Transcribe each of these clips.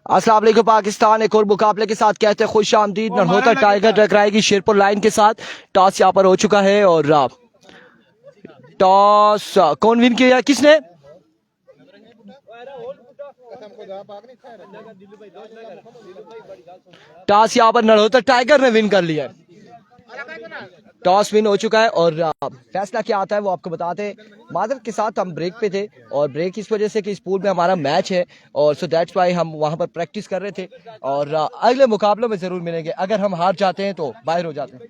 अस्सलाम वालेकुम पाकिस्तान एक और मुकाबले के साथ कहते हैं खुश आमदीद। नरहोता टाइगर टकराएगी शेरपुर लाइन के साथ। टॉस यहाँ पर हो चुका है और टॉस कौन विन किया, किसने? टॉस यहाँ पर नरहोता टाइगर ने विन कर लिया है। टॉस विन हो चुका है और फैसला क्या आता है वो आपको बताते हैं। मादर के साथ हम ब्रेक पे थे और ब्रेक इस वजह से कि इस पूल में हमारा मैच है और सो दैट्स वाई हम वहां पर प्रैक्टिस कर रहे थे और अगले मुकाबलों में जरूर मिलेंगे। अगर हम हार जाते हैं तो बाहर हो जाते हैं।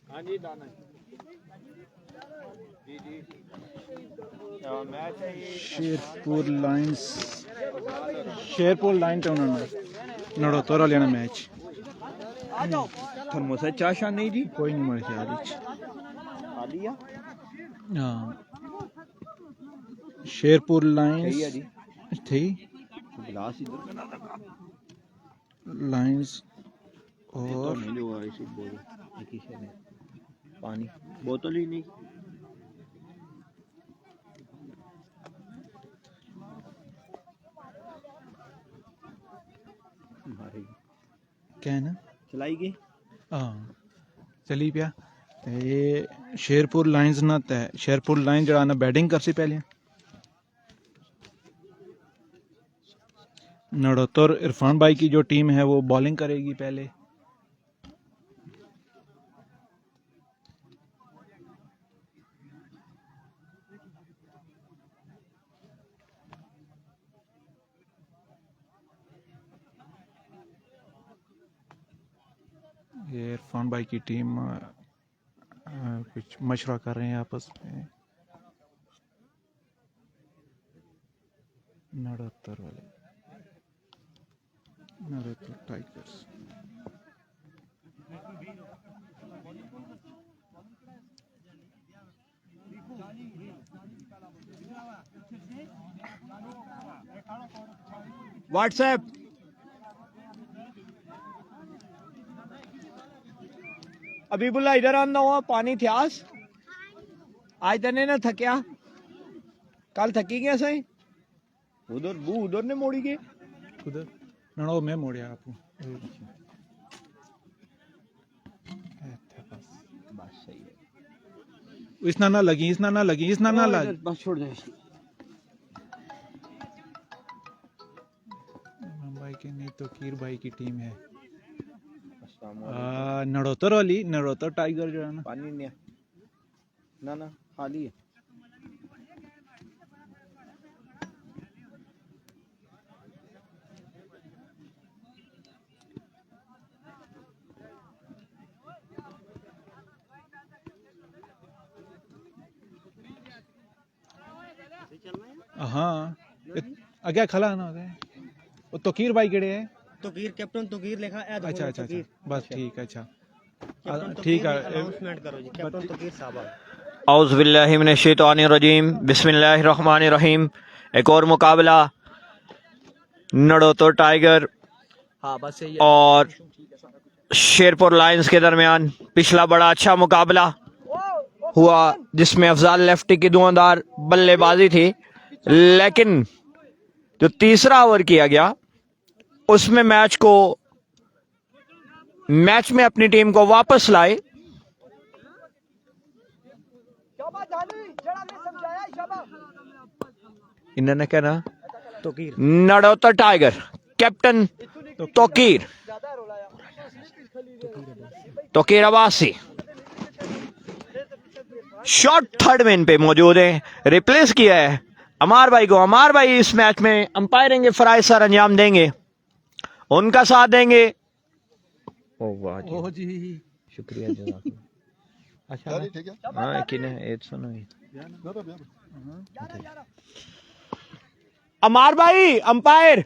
हाँ जी दाना जी जी मैच है ये शेरपुर लाइन तो उन्होंने नड़ोतर वाले मैच थर्मोसा चाशा नहीं जी कोई नहीं मर गया आलिया हाँ शेरपुर लाइंस थी गिलास इधर लाइंस तो और नहीं हुआ इसी पानी बोतल ही नहीं क्या है ना चलाई गई हाँ चली पिया ये शेरपुर लाइंस ना तय शेरपुर लाइन जरा ना बैटिंग कर सी पहले नड़ोतर इरफान भाई की जो टीम है वो बॉलिंग करेगी पहले। ये इरफान भाई की टीम कुछ मशवरा कर रहे हैं आपस में। नड़ोतर वाले नड़ोतर टाइगर्स व्हाट्सएप अबीबुल्ला इधर आना हुआ पानी थ्यास आज तने ना थकिया कल थकी गया सही उधर ने मोड़ी के उधर नड़ो में मोड़िया आपको बस सही है इसना ना लगी बस छोड़ दे भाई की नहीं तो कीर भाई की टीम है नड़ोतर वाली नड़ोतर टाइगर जो है ना पानी नहीं ना खाली है हाँ आगे खला ना वो तोकीर भाई केड़े है तोकीर कैप्टन तोकीर लिखा है। अच्छा अच्छा अच्छा बस ठीक है अच्छा ठीक है अनाउंसमेंट करो जी कैप्टन तोकीर साहब औज़ु बिल्लाहि मिनश शैतानिर रजीम बिस्मिल्लाहिर रहमानिर रहीम। एक और मुकाबला नड़ोतर टाइगर हाँ बस यही और शेरपुर लायंस के दरमियान पिछला बड़ा अच्छा मुकाबला हुआ जिसमें अफजाल लेफ्टी की धुआंधार बल्लेबाजी थी, लेकिन जो तीसरा ओवर किया गया उसमें मैच में अपनी टीम को वापस लाए इन्होंने क्या ना तोकीर नड़ोतर tiger captain Tauqeer Abbasi shot third man पे मौजूद है, रिप्लेस किया है अमार भाई को। अमार भाई इस मैच में अंपायरिंग के फराइज सर अंजाम देंगे, उनका साथ देंगे। ओ वाह जी शुक्रिया जज़ाकल्लाह। अच्छा हाँ कि सुनो अमार भाई अंपायर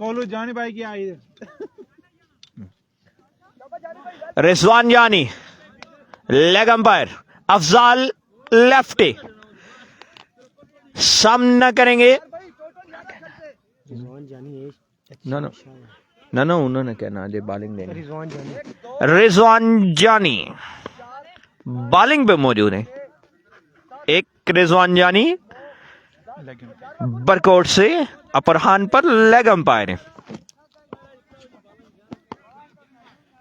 कोलू जानी भाई की आई रिजवान जानी लेग अंपायर, अफजाल लेफ्टी सामना करेंगे। रिजवान जानी है ना ना उन्होंने कहना है बॉलिंग देंगे। रिजवान जानी रिजवान जानी बॉलिंग पे मौजूद है। एक रिजवान जानी बरकोट से अपर हान पर लेग अंपायर है।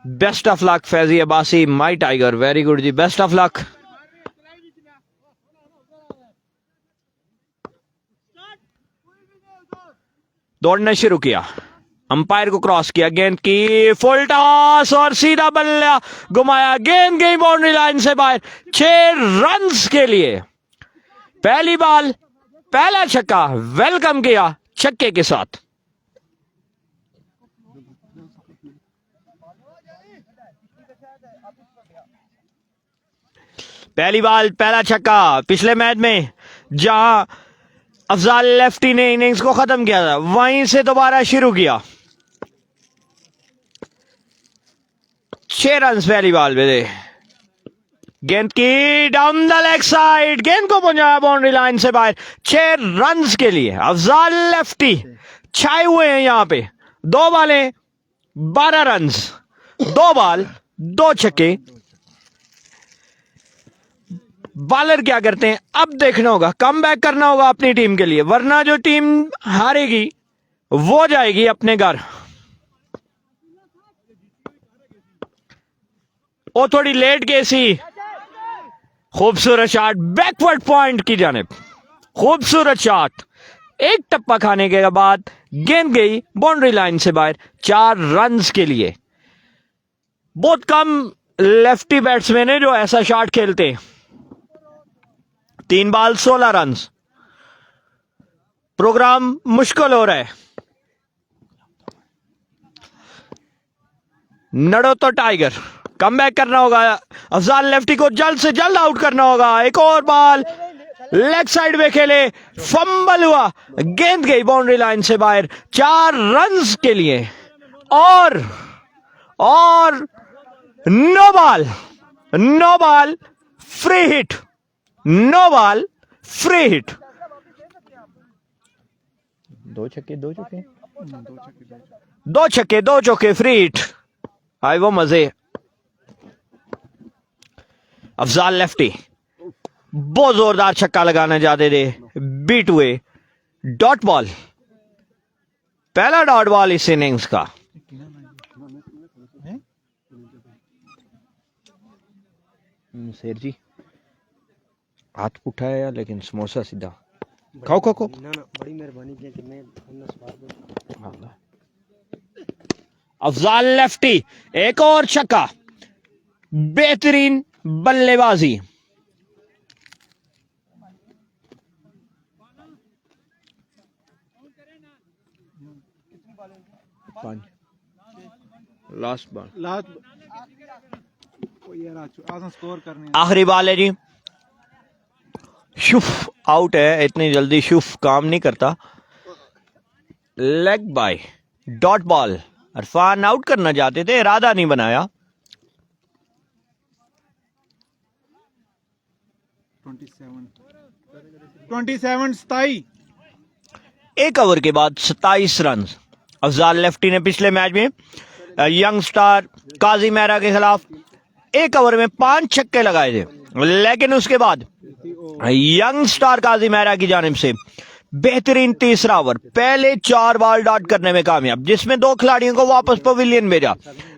Best of luck Faizi Abbasi, my tiger, very good जी, बेस्ट ऑफ लक। दौड़ना शुरू किया, अंपायर को क्रॉस किया, गेंद की फुल टॉस और सीधा बल्ला घुमाया, गेंद गई बाउंड्री लाइन से बाहर। 6 रन्स के लिए पहली बॉल पहला छक्का वेलकम किया छक्के के साथ। पहली बॉल पहला छक्का। पिछले मैच में जहां अफजाल लेफ्टी ने इनिंग्स को खत्म किया था, वहीं से दोबारा शुरू किया। 6 रन पहली बॉल पे थे। गेंद की डाउन द लेग साइड, गेंद को पहुंचाया बाउंड्री लाइन से बाहर। 6 रन के लिए अफजाल लेफ्टी छाए हुए हैं यहां पे। 2 बॉलें 12 रन, 2 बॉल 2 छक्के। बॉलर क्या करते हैं अब देखना होगा, कम बैक करना होगा अपनी टीम के लिए, वरना जो टीम हारेगी वो जाएगी अपने घर। वो थोड़ी लेट गई सी, खूबसूरत शॉट बैकवर्ड पॉइंट की जानिब, खूबसूरत शॉट। एक टप्पा खाने के बाद गेंद गई बाउंड्री लाइन से बाहर। 4 रन के लिए। बहुत कम लेफ्टी बैट्समैन है जो ऐसा शॉट खेलते हैं। 3 बॉल 16 रन। प्रोग्राम मुश्किल हो रहा है। नड़ो तो टाइगर, कम बैक करना होगा। अफजाल लेफ्टी को जल्द से जल्द आउट करना होगा। एक और बॉल लेग साइड में खेले, फंबल हुआ, गेंद गई बाउंड्री लाइन से बाहर। 4 रन के लिए और no ball free hit, no ball free hit. 2 छक्के 2 चौके 2 छक्के 2 चौके फ्री हिट। आए वो मजे। अफजाल लेफ्टी बहुत जोरदार छक्का लगाने जाते थे, बीट हुए। डॉट बॉल, पहला डॉट बॉल इस इनिंग्स का। शेर जी हाथ उठाया लेकिन समोसा सीधा खाओ खाओ खाओ। ना बड़ी मेहरबानी की कि मैं अफजाल लेफ्टी एक और छक्का, बेहतरीन बल्लेबाजी। लास्ट बॉल, स्कोर करने आखिरी बॉल है जी। शुफ आउट है, इतनी जल्दी शुफ काम नहीं करता। Leg bye dot ball. Irfan out करना चाहते थे, इरादा नहीं बनाया। 27 एक ओवर के बाद 27 रन। अफजाल लेफ्टी ने पिछले मैच में यंग स्टार काजी मेहरा के खिलाफ एक ओवर में 5 छक्के लगाए थे, लेकिन उसके बाद यंग स्टार काजी मेहरा की जानिब से बेहतरीन तीसरा ओवर, पहले 4 बॉल डॉट करने में कामयाब, जिसमें 2 खिलाड़ियों को वापस पवेलियन भेजा।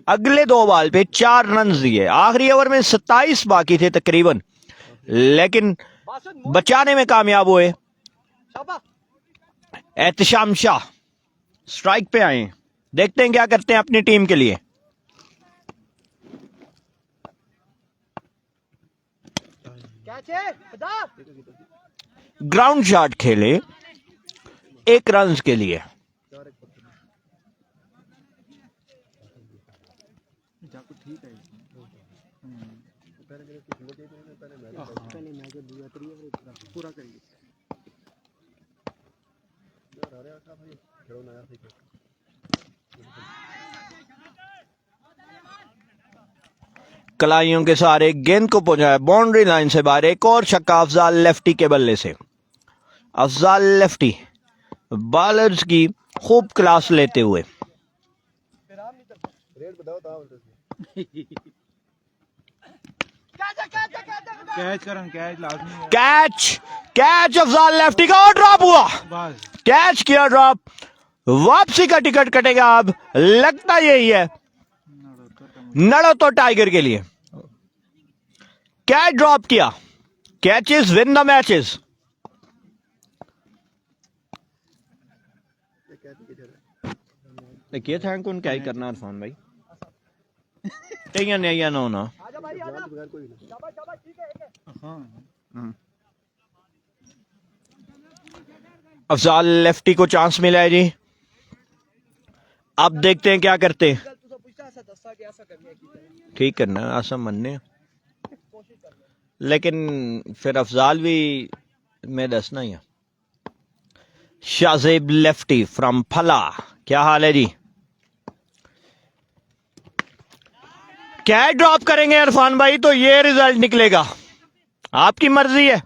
अगले 2 बॉल पे 4 रन दिए। आखिरी ओवर में 27 बाकी थे तकरीबन, लेकिन बचाने में कामयाब हुए। एहतशाम शाह स्ट्राइक पे आए, देखते हैं क्या करते हैं अपनी टीम के लिए। ग्राउंड शॉट खेले 1 रन के लिए। पूरा करिए। कलाइयों के सहारे गेंद को पहुंचाया बाउंड्री लाइन से बाहर। एक और छक्का अफजाल लेफ्टी के बल्ले से। अफजाल लेफ्टी बॉलर्स की खूब क्लास लेते हुए। कैच करन, कैच लाजमी है। कैच कैच अफजाल लेफ्टी का और ड्रॉप हुआ। बस कैच किया, ड्रॉप, वापसी का टिकट कटेगा। अब लगता यही है नड़ो तो टाइगर के लिए। कैच ड्रॉप किया। Catches win the matches. देखिए थैंक उन क्या ही करना इरफान भाई। नहीं नो ना अफजाल लेफ्टी को चांस मिला है जी। अब देखते हैं क्या करते हैं। ठीक करना आसम मनने, लेकिन फिर अफजाल भी मैं दसना ही है। शाजेब लेफ्टी फ्रॉम फला, क्या हाल है जी? कैच ड्रॉप करेंगे इरफान भाई तो ये रिजल्ट निकलेगा, आपकी मर्जी है।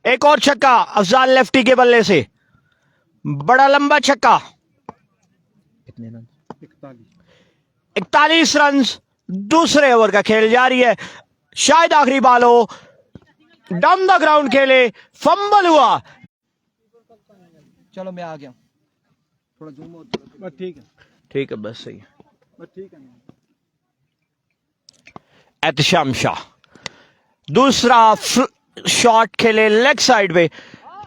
एक और छक्का अफजाल लेफ्टी के बल्ले से, बड़ा लंबा छक्का। कितने रन? 41 रन। दूसरे ओवर का खेल जारी है। शायद आखिरी बॉल हो। डाउन द ग्राउंड खेले, फंबल हुआ। चलो मैं आ गया। थोड़ा जूम हो बस ठीक है। ठीक है बस सही है। बस ठीक है। एहतशाम शाह दूसरा शॉट खेले लेग साइड पे।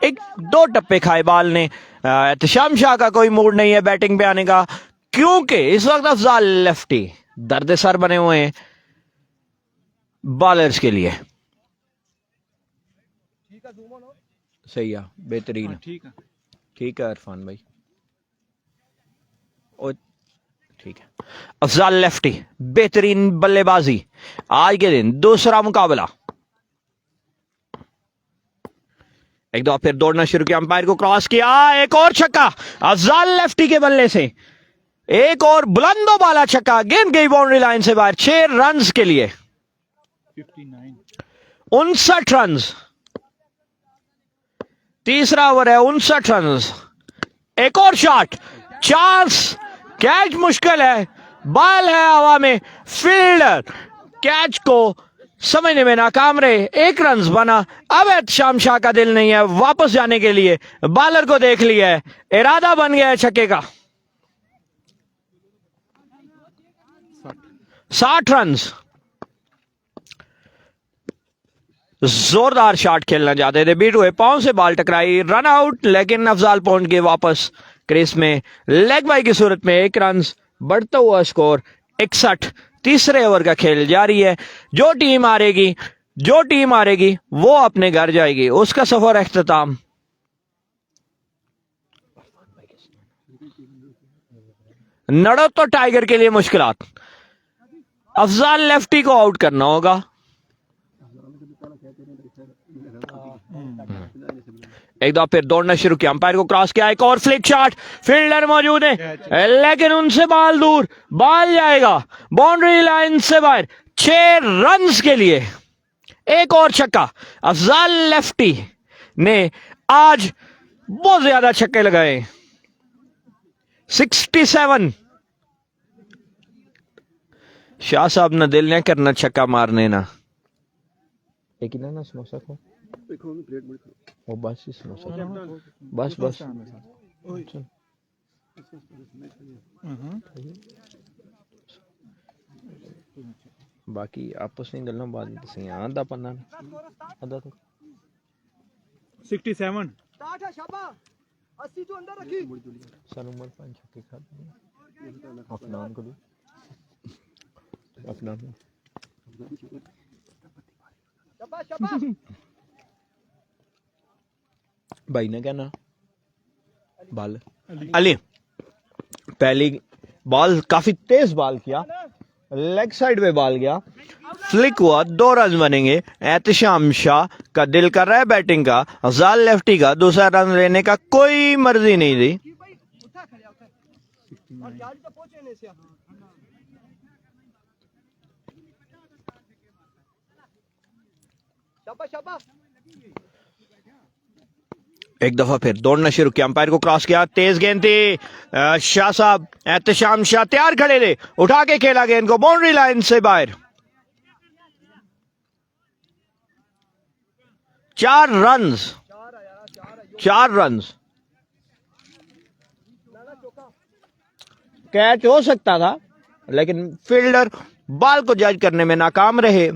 एक दो टप्पे खाए बॉल ने। एहतशाम शाह का कोई मूड नहीं है बैटिंग पे आने का, क्योंकि इस वक्त अफजाल लेफ्टी दर्द सर बने हुए हैं बॉलर्स के लिए। सही है, बेहतरीन। ठीक है, ठीक है इरफान भाई। ओ ठीक है। अफजाल लेफ्टी बेहतरीन बल्लेबाजी। आज के दिन दूसरा मुकाबला। एक दो फिर दौड़ना शुरू किया, अंपायर को क्रॉस किया। एक और छक्का अफजाल लेफ्टी के बल्ले से। एक और बुलंदो बाला छक्का, गेंद गई बाउंड्री लाइन से बाहर। 6 रन के लिए 59 रन। तीसरा ओवर है, 59 रन। एक और शॉट, चांस, कैच मुश्किल है, बॉल है हवा में, फील्डर कैच को समझने में नाकाम रहे। 1 रन बना। अब एहतशाम शाह का दिल नहीं है वापस जाने के लिए, बॉलर को देख लिया है, इरादा बन गया है छक्के का। 60 रन। जोरदार शॉट खेलना चाहते थे, बीट हुए, पांव से बॉल टकराई, रन आउट, लेकिन अफजाल पहुंच गए वापस क्रीज में। लेग बाई की सूरत में 1 रन, बढ़ता हुआ स्कोर 61। तीसरे ओवर का खेल जारी है। जो टीम हारेगी वो अपने घर जाएगी, उसका सफर अख्ताम। नड़ो तो टाइगर के लिए मुश्किलात। अफजाल लेफ्टी को आउट करना होगा। एक दो फिर दौड़ना शुरू किया, अंपायर को क्रॉस किया। एक और फ्लिक शॉट, फील्डर मौजूद है लेकिन उनसे बॉल दूर, बॉल जाएगा बाउंड्री लाइन से बाहर। 6 रन के लिए एक और छक्का। अफजाल लेफ्टी ने आज बहुत ज्यादा छक्के लगाए। 67। शाह साहब ना दिल न करना छक्का मारने ना। एक ही ना समोसा को ओ बस ही समोसा बस बाकी आपस में गल्ला बात सही आधा पन्ना आधा तो 67 स्टार्ट है शाबाश। 80 तो अंदर रखी। सर उमर 5 छक्के खा अफनान को दो, अफनान शाबाश शाबाश। भाई ने क्या ना बॉल अली पहली बॉल काफी तेज बॉल किया, लेग साइड पे बॉल गया, फ्लिक हुआ, 2 रन बनेंगे। एहतशाम शाह का दिल कर रहा है बैटिंग का, अफजाल लेफ्टी का दूसरा रन लेने का कोई मर्जी नहीं थी। एक दफा फिर दौड़ना शुरू किया, अंपायर को क्रॉस किया, तेज गेंद थी, शाह साहब एहतशाम शाह तैयार खड़े थे, उठा के खेला गेंद को बाउंड्री लाइन से बाहर। 4 रन्स कैच हो सकता था, लेकिन फील्डर बॉल को जज करने में नाकाम रहे।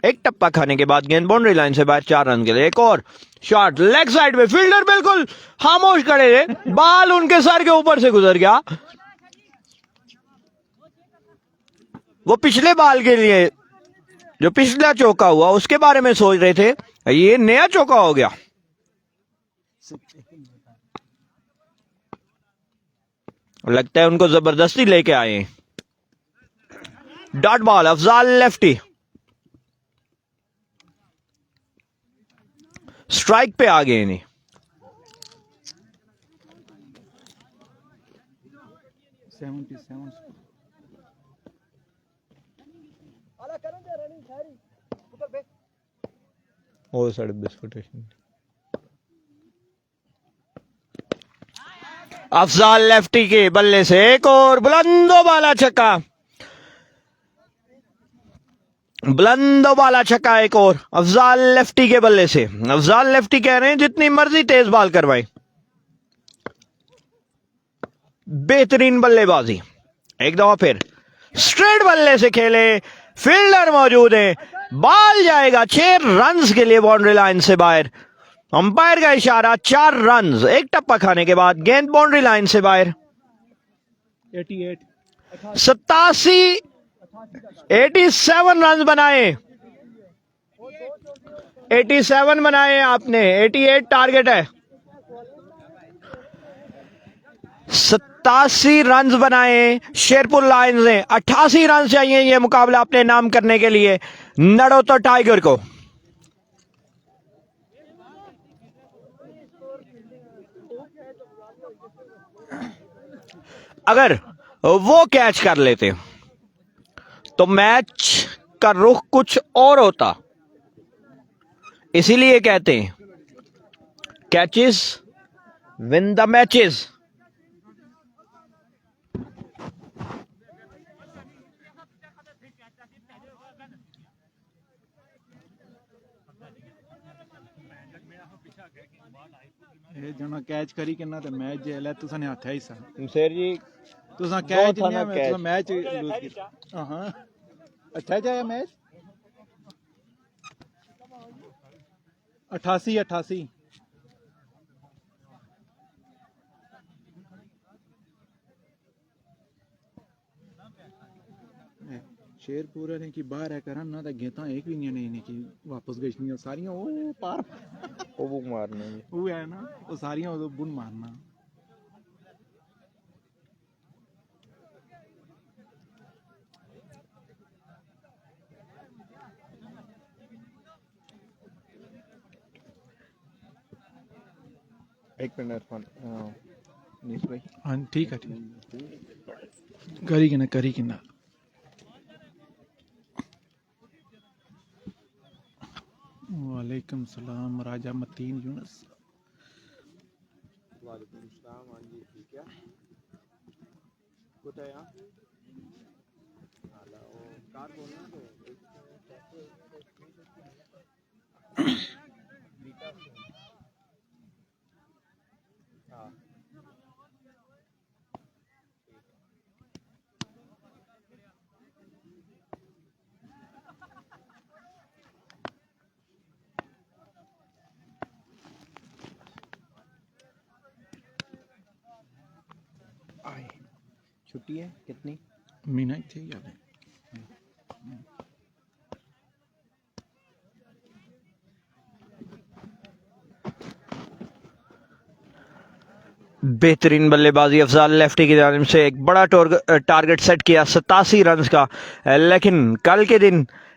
एक टप्पा खाने के बाद गेंद बाउंड्री लाइन से बाहर, 4 रन के लिए। एक और शॉट लेग साइड में, फील्डर बिल्कुल खामोश खड़े थे, बॉल उनके सर के ऊपर से गुजर गया। वो पिछले बॉल के लिए जो पिछला चौका हुआ उसके बारे में सोच रहे थे, ये नया चौका हो गया। लगता है उनको जबरदस्ती लेके आए। Dot ball, Afzal lefty strike पे आ गए नहीं। ओ साढ़े बिस्कुट अफजाल लेफ्टी के बल्ले से एक और बुलंदो वाला छक्का, बुलंदो वाला छक्का, एक और अफजाल लेफ्टी के बल्ले से। अफजाल लेफ्टी कह रहे हैं जितनी मर्जी तेज बॉल करवाएं, बेहतरीन बल्लेबाजी। एक दफा फिर स्ट्रेट बल्ले से खेले, फील्डर मौजूद है, बॉल जाएगा 6 रन्स के लिए बाउंड्री लाइन से बाहर। अंपायर का इशारा, 4 रन्स। एक टप्पा खाने के बाद गेंद बाउंड्री लाइन से बाहर। 87 रन बनाए, 87 बनाए आपने, 88 टारगेट है। 87 रन बनाए शेरपुर लायंस ने। 88 रन चाहिए ये मुकाबला अपने नाम करने के लिए नड़ोतो टाइगर को। अगर वो कैच कर लेते तो मैच का रुख कुछ और होता। इसीलिए कहते हैं कैचेस विन द मैचेस। ਇਹ ਜਣਾ ਕੈਚ ਕਰੀ ਕਿੰਨਾ ਤੇ ਮੈਚ ਜੇ ਲੈ ਤੁਸੀਂ ਨੇ ਹੱਥਿਆ ਹੀ ਸਾ शेर जी ਤੁਸੀਂ ਕੈਚ ਜਿੰਨਾ ਮੈਚ ਲੂਜ਼ ਕੀਤਾ। ਹਾਂ ਅੱਛਾ ਜਾਇਆ ਮੈਚ 88 शेरपुर ने की बाहर है करन ना तो गेता एक भी नहीं ने की वापस गई सारियां ओ पार वो बुक मारने वो है ना वो सारियां वो बुन मारना। एक मिनट इरफान नीस भाई। हाँ ठीक है ठीक करी कि ना वालेकुम सलाम राजा मतीन यूनुस। वालेकुम सलाम। हाँ जी ठीक है कुछ है यहाँ कार बोलना तो हाँ छुट्टी है कितनी मीना थे याद है। बेहतरीन बल्लेबाजी अफजाल लेफ्टी की जानिब से। एक बड़ा टारगेट सेट किया 87 रन का, लेकिन कल के दिन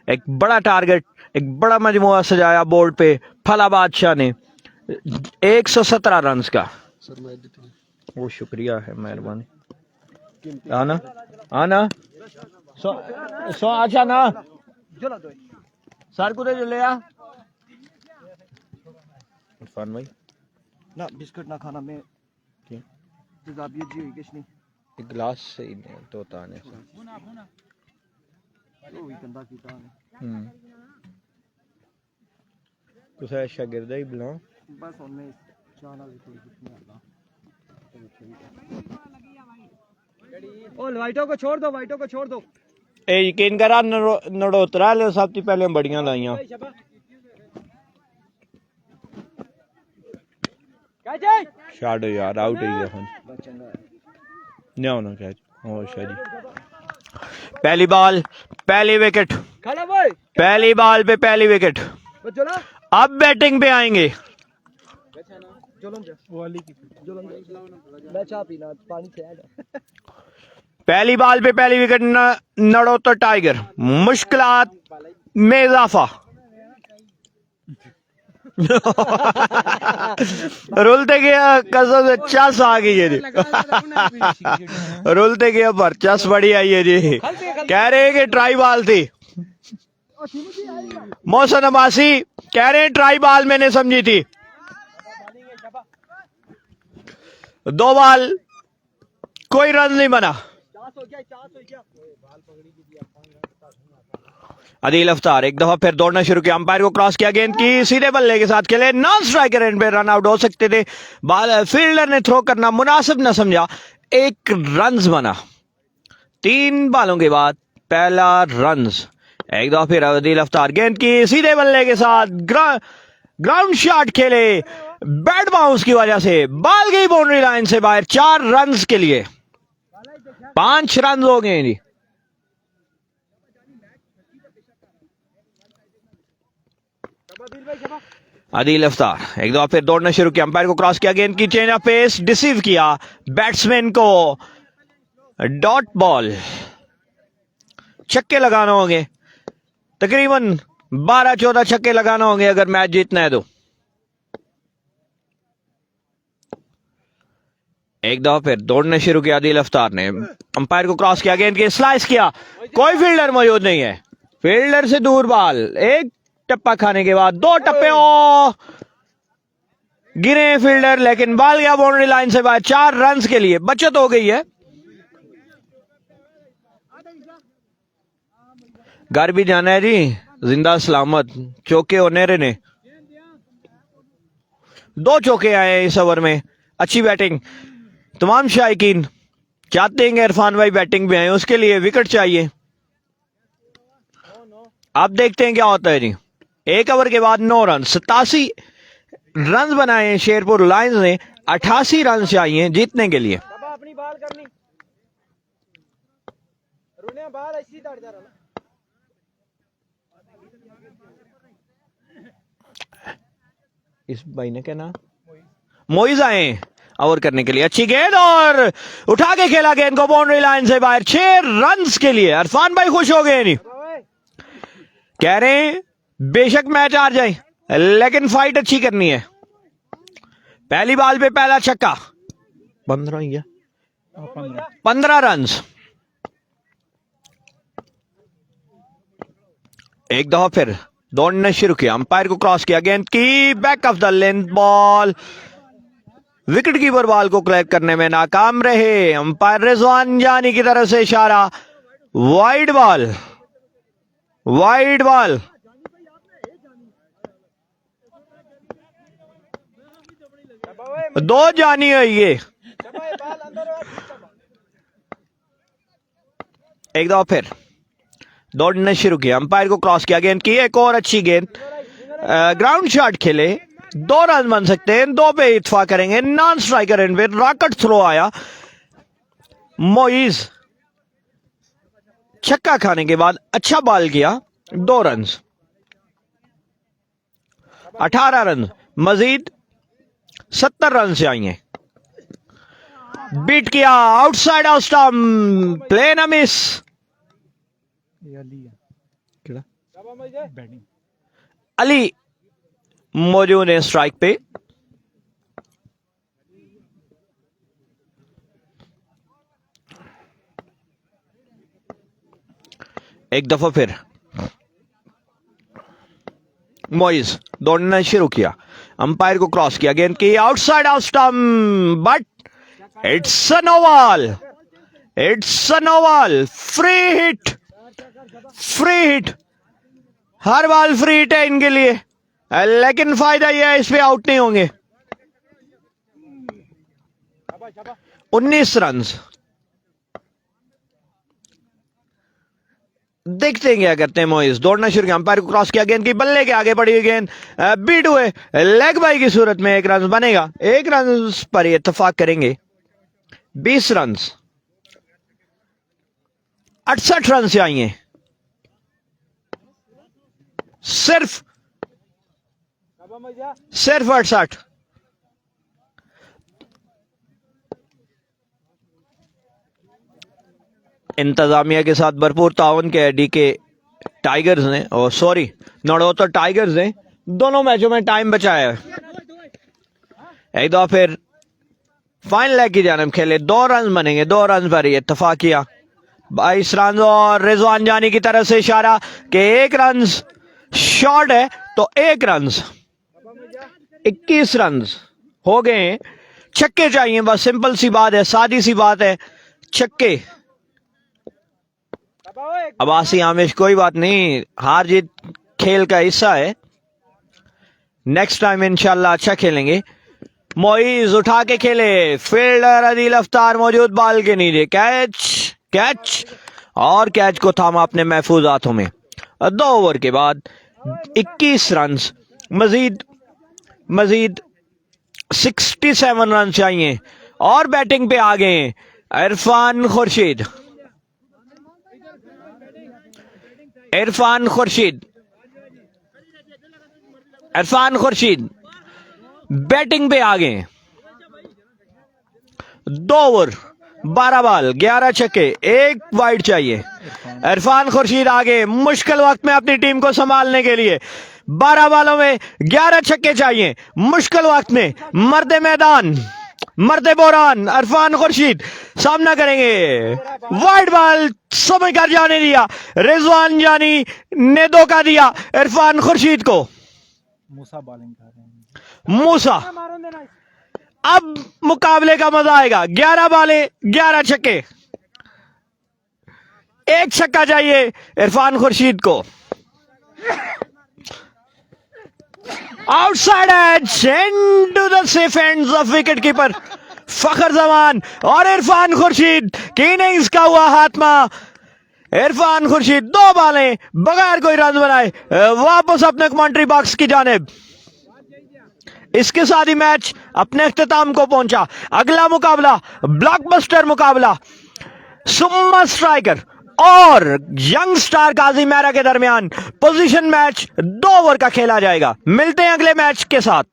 एक बड़ा टारगेट, एक बड़ा मजमुआ सजाया बोर्ड पे फला बादशाह ने 117 रन का। वो शुक्रिया है, मेहरबानी। आना आना सो अच्छा ना सर कुछ जो लिया इरफान भाई ना बिस्कुट ना खाना में क्यों? तेजाबियत जी हुई किस नहीं एक गिलास से ही नहीं तो ताने से वो भी गंदा पीता है कुछ है शागिर्द ही बुलाओ बस उनमें चाना भी थोड़ी कितनी आता ओ वाइटों को छोड़ दो वाइटों को छोड़ दो ए यकीन करा नड़ोतरा ले सब तो पहले बड़ियां लाइयां शाडो यार आउट ही है हुन नो नो कैच ओ शादी पहली बॉल पहली विकेट खाना भाई पहली बॉल पे पहली विकेट बच्चों ना अब बैटिंग पे आएंगे मैं चाह पीना पानी से आएगा पहली बॉल पे पहली विकेट नड़ोतर टाइगर मुश्किलात में इजाफा रुलते गया कसम से चस आ गई है जी रुलते गया पर चस बड़ी आई है जी कह रहे हैं कि ट्राई बॉल थी मोहसन अब्बासी कह रहे हैं ट्राई बॉल मैंने समझी थी दो बॉल कोई रन नहीं बना आदिल अफ्तार एक दफा फिर दौड़ना शुरू किया अंपायर को क्रॉस किया गेंद की सीधे बल्ले के साथ खेले नॉन स्ट्राइकर एंड पे रन आउट हो सकते थे फील्डर ने थ्रो करना मुनासिब न समझा एक रन्स बना 3 बॉलों के बाद पहला रन्स एक दफा फिर आदिल अफ्तार गेंद की सीधे बल्ले के साथ ग्राउंड शॉट खेले बैट बाउंस की वजह से बॉल गई बाउंड्री लाइन से बाहर 4 रन्स के लिए 5 रन हो गए जी आदिल अफ्तार एक दफा फिर दौड़ना शुरू किया अंपायर को क्रॉस किया गेंद की चेंज ऑफ पेस डिसीव किया बैट्समैन को डॉट बॉल छक्के लगाना होंगे तकरीबन 12-14 छक्के लगाना होंगे अगर मैच जीतना है तो एक दफा फिर दौड़ने शुरू किया आदिल अफ्तार ने अंपायर को क्रॉस किया गेंद की स्लाइस किया कोई फील्डर मौजूद नहीं है फील्डर से दूर बॉल एक टप्पा खाने के बाद 2 टप्पे गिरे फील्डर लेकिन बॉल गया बाउंड्री लाइन से बाहर 4 रन्स के लिए बचत हो गई है घर भी जाना है जी जिंदा सलामत चौके ओनेरे ने 2 चौके आए इस ओवर में अच्छी बैटिंग तमाम शायकीन चाहते हैं इरफान भाई बैटिंग पे आए उसके लिए विकेट चाहिए अब देखते हैं क्या होता है जी 1 ओवर के बाद 9 रन 87 रन बनाए शेरपुर लायंस ने 88 रन चाहिए जीतने के लिए अपनी बाल करनी बाल ऐसी दौड़ जा रहा इस भाई ने क्या नाम मोइज आए ओवर करने के लिए अच्छी गेंद और उठा के खेला गेंद को बाउंड्री लाइन से बाहर 6 रन्स के लिए इरफान भाई खुश हो गए नहीं कह रहे हैं बेशक मैच हार जाए लेकिन फाइट अच्छी करनी है पहली बॉल पे पहला छक्का 15 रन्स एक दफा फिर दौड़ना शुरू किया अंपायर को क्रॉस किया गेंद की back of the length ball wicket keeper ball को क्लियर करने में नाकाम रहे अंपायर रिजवान जानी की तरफ से इशारा वाइड बॉल 2 जानी है ये एक दफा फिर दौड़ना शुरू किया अंपायर को क्रॉस किया गेंद की एक और अच्छी गेंद ग्राउंड शॉट खेले 2 रन बन सकते हैं 2 पे इत्फा करेंगे नॉन स्ट्राइकर एंड पे रॉकेट थ्रो आया मोइज छक्का खाने के बाद अच्छा बॉल किया 2 रन 18 रन मजीद 70 रन से आई हैं बीट किया आउटसाइड ऑफ स्टंप प्लेन अ मिस अली मौजूद है स्ट्राइक पे एक दफा फिर मोइज दौड़ना शुरू किया अंपायर को क्रॉस किया, गेंद की outside off stump, but it's a no ball, it's a no ball, free hit, free hit, हर बॉल फ्री हिट है इनके लिए, लेकिन फायदा यह है इस पे आउट नहीं होंगे। 19 रन। देखते हैं क्या करते हैं मोइज। दौड़ना शुरू किया, अंपायर को क्रॉस किया, गेंद की बल्ले के आगे पड़ी हुई गेंद बीट हुए, लेग बाई की सूरत में 1 रन बनेगा। 1 रन पर इत्तेफाक करेंगे। 20 रन, 68 रन चाहिए सिर्फ 68। इंतजामिया के साथ भरपूर ताउन के डीके टाइगर्स ने, और सॉरी नड़ोतर टाइगर्स ने दोनों मैचों में टाइम बचाया है। एक दो फिर फाइनल लेग की जानब खेले, 2 रन बनेंगे, 2 रन पर ही इत्तेफाक किया। 22 रन और रिजवान जानी की तरफ से इशारा कि 1 रन शॉर्ट है, तो 1 रन, 21 रन हो गए। छक्के चाहिए बस, सिंपल सी बात है, सादी सी बात है, छक्के। अब्बासी आमिश कोई बात नहीं, हार जीत खेल का हिस्सा है, नेक्स्ट टाइम इंशाल्लाह अच्छा खेलेंगे। मोइज उठा के खेले, फील्डर अदील अफ्तार मौजूद, बॉल के नीचे, कैच, कैच, और कैच को थामा अपने महफूज हाथों में। 2 ओवर के बाद 21 रन, मजीद 67 रन चाहिए, और बैटिंग पे आ गए इरफान खुर्शीद। इरफान खुर्शीद बैटिंग पे आ गए। 2 ओवर 12 बॉल 11 छक्के, 1 वाइड चाहिए। इरफान खुर्शीद आगे मुश्किल वक्त में अपनी टीम को संभालने के लिए, 12 बॉलों में 11 छक्के चाहिए, मुश्किल वक्त में मर्दे मैदान, मर्दे बोरान इरफान खुर्शीद सामना करेंगे। वाइड बॉल समझ कर जाने दिया, रिजवान जानी ने धोखा दिया इरफान खुर्शीद को। मूसा बॉलिंग कर रहे हैं। मूसा, अब मुकाबले का मजा आएगा। 11 बॉले 11 छक्के, 1 छक्का चाहिए इरफान खुर्शीद को। Outside edge into the safe hands of wicket keeper Fakhar Zaman, और इरफान खुर्शीद की इनिंग्स का हुआ हाथमा। इरफान खुर्शीद 2 बॉलें बगैर कोई रन बनाए वापस अपने कमेंट्री बॉक्स की जानिब। इसके साथ ही मैच अपने इख्तिताम को पहुंचा। अगला मुकाबला ब्लॉकबस्टर मुकाबला सुम्मा स्ट्राइकर और यंग स्टार काजी मेहरा के दरमियान पोजीशन मैच 2 ओवर का खेला जाएगा। मिलते हैं अगले मैच के साथ।